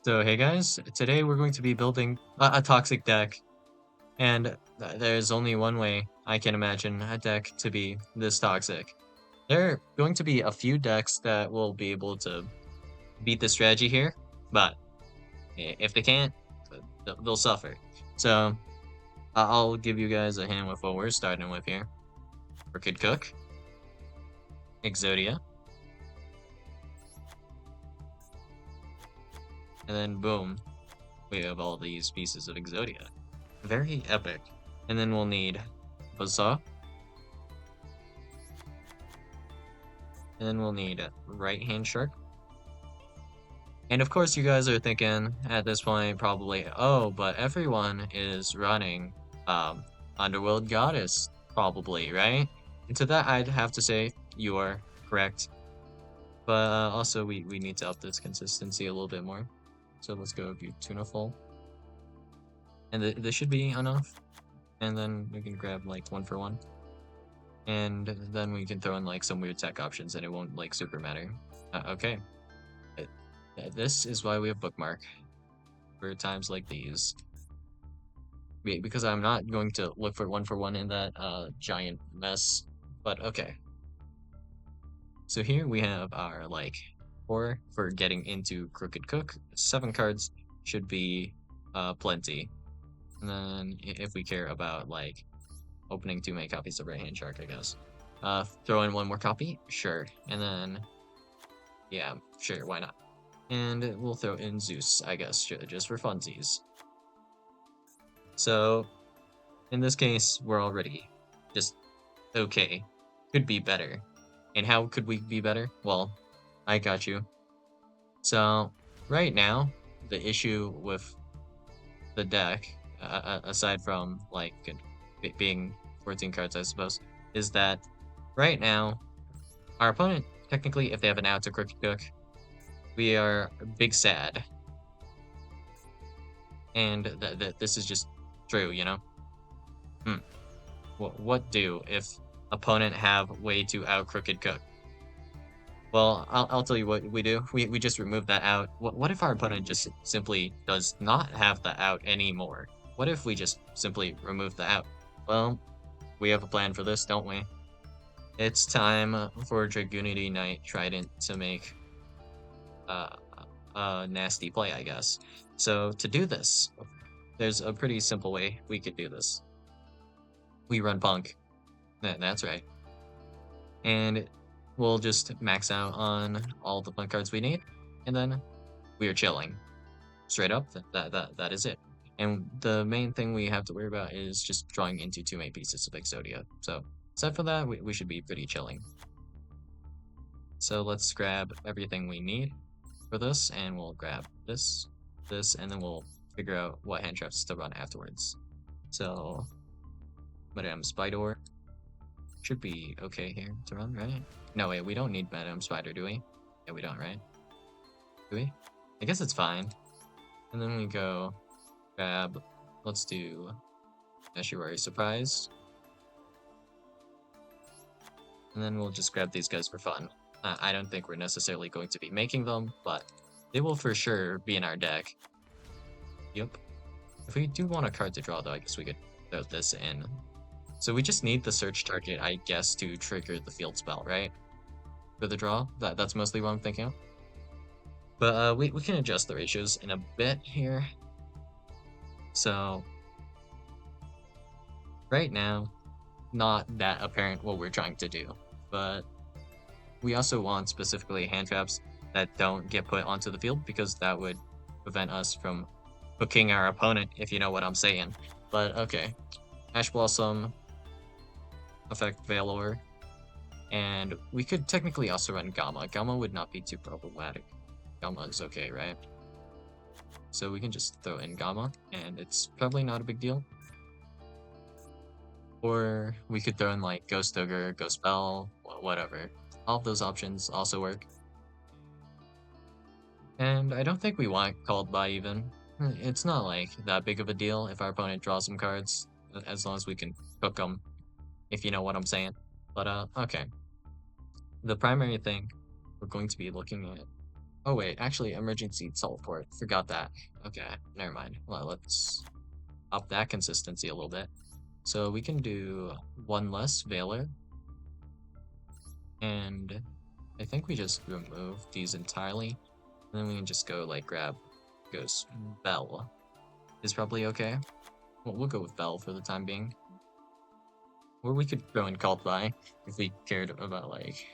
So hey guys, today we're going to be building a toxic deck, and there's only one way I can imagine a deck to be this toxic. There are going to be a few decks that will be able to beat the strategy here, but if they can't, they'll suffer. So I'll give you guys a hint with what we're starting with here. Crooked Cook, Exodia, and then boom, we have all these pieces of Exodia. Very epic. And then we'll need Huzzah, and then we'll need Right Hand Shark. And of course, you guys are thinking at this point probably, oh, but everyone is running Underworld Goddess, probably, right? And to that, I'd have to say you are correct. But also, we need to up this consistency a little bit more. So let's go Tunaful. And this should be enough. And then we can grab like 1 for 1. And then we can throw in like some weird tech options and it won't like super matter. Okay. This is why we have bookmark for times like these. Because I'm not going to look for 1 for 1 in that giant mess. But okay. So here we have our like 4 for getting into Crooked Cook. 7 cards should be plenty. And then if we care about like opening 2 many copies of Right Hand Shark, I guess. Throw in 1 more copy? Sure. And then yeah, sure, why not? And we'll throw in Zeus, I guess, just for funsies. So, in this case, we're already just okay. Could be better. And how could we be better? Well, I got you. So, right now, the issue with the deck, aside from, like, it being 14 cards, I suppose, is that right now, our opponent, technically, if they have an out to Crooked Cook, we are big sad. And this is just true, you know? What do if opponent have way to out Crooked Cook? Well, I'll tell you what we do. We just remove that out. What if our opponent just simply does not have the out anymore? What if we just simply remove the out? Well, we have a plan for this, don't we? It's time for Dragoonity Knight Trident to make uh, a nasty play, I guess. So to do this, there's a pretty simple way we could do this. We run Punk. That's right. And we'll just max out on all the Punk cards we need, and then we are chilling. Straight up, that is it. And the main thing we have to worry about is just drawing into 2 main pieces of Exodia. So aside from that, we should be pretty chilling. So let's grab everything we need for this, and we'll grab this, and then we'll figure out what hand traps to run afterwards. So, Madame Spider should be okay here to run, right? No, wait, we don't need Madame Spider, do we? Yeah, we don't, right? Do we? I guess it's fine. And then we go grab, let's do Estuary Surprise. And then we'll just grab these guys for fun. I don't think we're necessarily going to be making them, but they will for sure be in our deck. Yep. If we do want a card to draw, though, I guess we could throw this in. So we just need the search target, I guess, to trigger the field spell, right? For the draw? That's mostly what I'm thinking of. But we can adjust the ratios in a bit here. So right now, not that apparent what we're trying to do, but we also want specifically hand traps that don't get put onto the field because that would prevent us from hooking our opponent, if you know what I'm saying. But okay, Ash Blossom, Effect Valor, and we could technically also run Gamma. Gamma would not be too problematic. Gamma is okay, right? So we can just throw in Gamma, and it's probably not a big deal. Or we could throw in like Ghost Ogre, Ghost Bell, whatever. All of those options also work. And I don't think we want Called By even. It's not like that big of a deal if our opponent draws some cards, as long as we can cook them, if you know what I'm saying. But okay. The primary thing we're going to be looking at Oh wait, actually, emergency teleport. Forgot that. Okay, never mind. Well, let's up that consistency a little bit. So we can do one less Veiler, and I think we just remove these entirely. And then we can just go like grab Ghost Bell. Is probably okay. We'll go with Bell for the time being. Or we could go in Cult by if we cared about like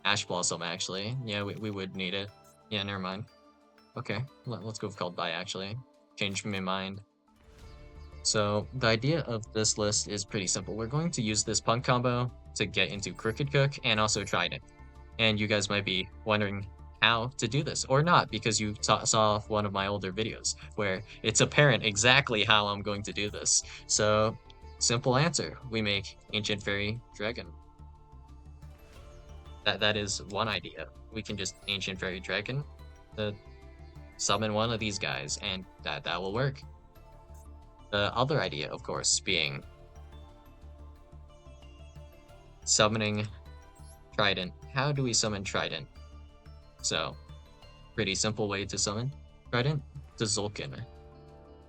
Ash Blossom actually. Yeah, we would need it. Yeah, never mind. Okay, let's go with Cult by actually. Changed my mind. So the idea of this list is pretty simple. We're going to use this punk combo to get into Crooked Cook and also Trident. And you guys might be wondering how to do this or not because you saw one of my older videos where it's apparent exactly how I'm going to do this. So simple answer, we make Ancient Fairy Dragon. That is one idea. We can just Ancient Fairy Dragon to summon one of these guys and that will work. The other idea, of course, being summoning Trident. How do we summon Trident? So, pretty simple way to summon Trident, to Zulkin.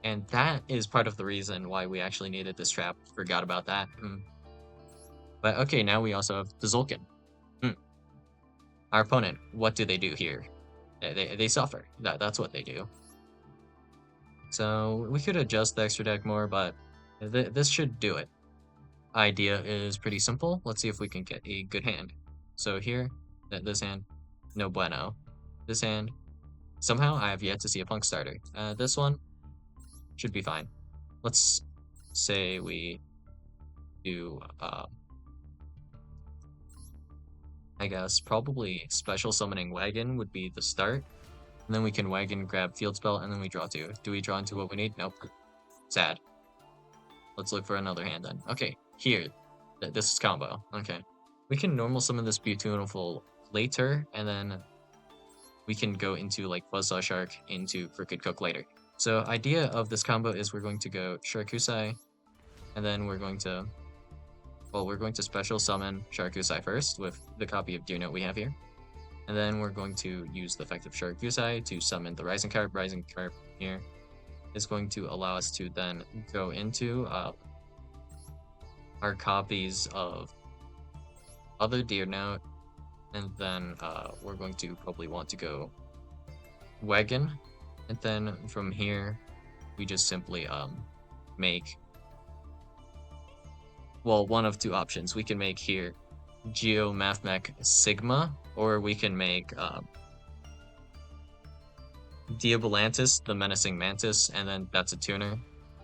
And that is part of the reason why we actually needed this trap. Forgot about that. But okay, now we also have the Zulkin. Our opponent, what do they do here? They suffer. That's what they do. So we could adjust the extra deck more, but this should do it. Idea is pretty simple. Let's see if we can get a good hand. So here, this hand, no bueno. This hand, somehow I have yet to see a punk starter. This one should be fine. Let's say we do, I guess probably special summoning Wagon would be the start. And then we can Wagon, grab Field Spell, and then we draw two. Do we draw into what we need? Nope. Sad. Let's look for another hand then. Okay, here. This is combo. Okay. We can normal summon this Beautiful later, and then we can go into like Buzzsaw Shark into Crooked Cook later. So idea of this combo is we're going to go Sharkusai, and then we're going to special summon Sharkusai first with the copy of Deer Note we have here. And then we're going to use the effect of Sharkusai to summon the Rising Carp. Rising Carp here is going to allow us to then go into our copies of other Deer Note, and then we're going to probably want to go Wagon, and then from here we just simply make, well, one of two options. We can make here Geo Mathmech Sigma, or we can make Diabolantis, the Menacing Mantis, and then that's a tuner.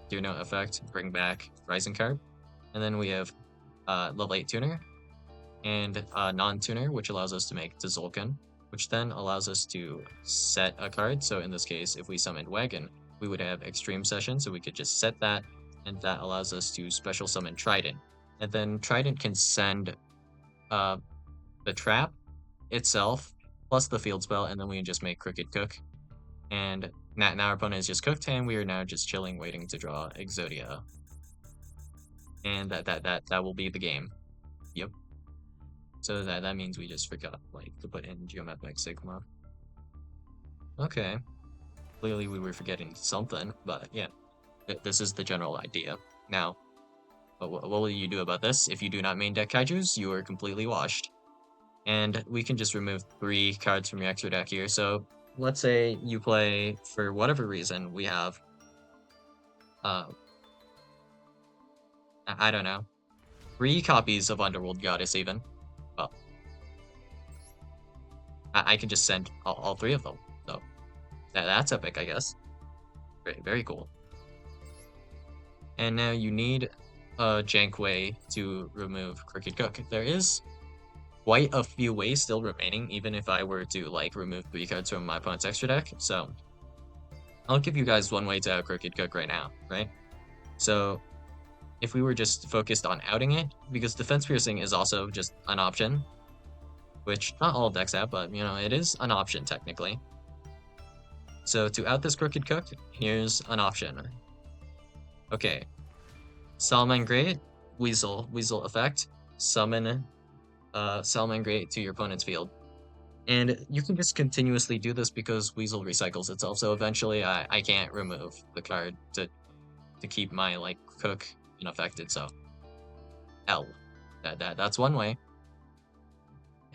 Deer Note effect, bring back Rising Carp. And then we have level 8 tuner and non-tuner, which allows us to make Tzolk'in, which then allows us to set a card. So in this case, if we summoned Wagon, we would have Extreme Session, so we could just set that, and that allows us to special summon Trident. And then Trident can send the trap itself plus the field spell, and then we can just make Crooked Cook. And now our opponent is just cooked, and we are now just chilling, waiting to draw Exodia. And that will be the game. Yep. So that means we just forgot like to put in Geometric Sigma. Okay. Clearly we were forgetting something, but yeah. This is the general idea. Now, what will you do about this? If you do not main deck Kaijus, you are completely washed. And we can just remove 3 cards from your extra deck here. So let's say you play, for whatever reason, we have, I don't know, 3 copies of Underworld Goddess even. Well, I can just send all 3 of them. So that's epic, I guess. Very, very cool. And now you need a jank way to remove Crooked Cook. There is quite a few ways still remaining, even if I were to like remove 3 cards from my opponent's extra deck. So I'll give you guys one way to out Crooked Cook right now, right? So if we were just focused on outing it, because Defense Piercing is also just an option, which not all decks have, but you know, it is an option technically. So to out this Crooked Cook, here's an option. Okay, Salamangreat, Weasel effect, summon Salamangreat to your opponent's field. And you can just continuously do this because Weasel recycles itself, so eventually I can't remove the card to keep my, like, cook unaffected, so L. That's one way.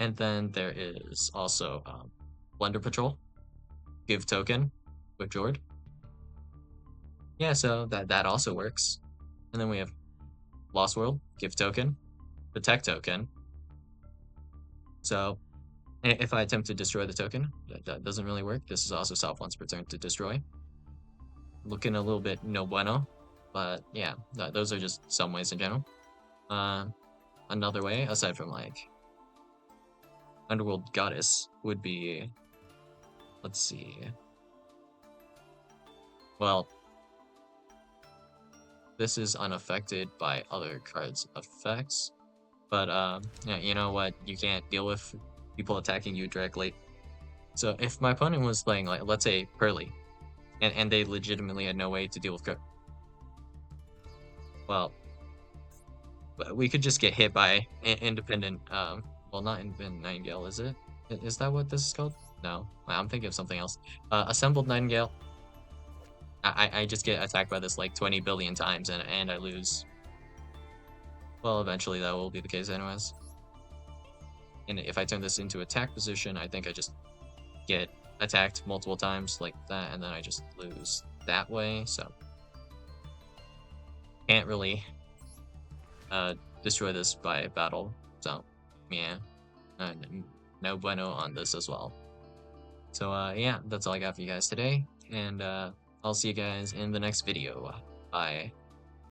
And then there is also, Blunder Patrol, give token, withdrawn. Yeah, so that also works. And then we have Lost World, give token, protect token. So if I attempt to destroy the token, that doesn't really work. This is also solve once per turn to destroy. Looking a little bit no bueno, but yeah, those are just some ways in general. Another way, aside from like Underworld Goddess, would be, let's see. Well, this is unaffected by other cards' effects, but yeah, you know what? You can't deal with people attacking you directly. So if my opponent was playing, like, let's say Pearly, and they legitimately had no way to deal with well, we could just get hit by independent, well, not independent Nightingale, is it? Is that what this is called? No, I'm thinking of something else. Assembled Nightingale. I just get attacked by this like 20 billion times and I lose. Well, eventually that will be the case anyways. And if I turn this into attack position, I think I just get attacked multiple times like that, and then I just lose that way, so can't really destroy this by battle. So yeah, uh, no bueno on this as well. So yeah, that's all I got for you guys today, and I'll see you guys in the next video. Bye.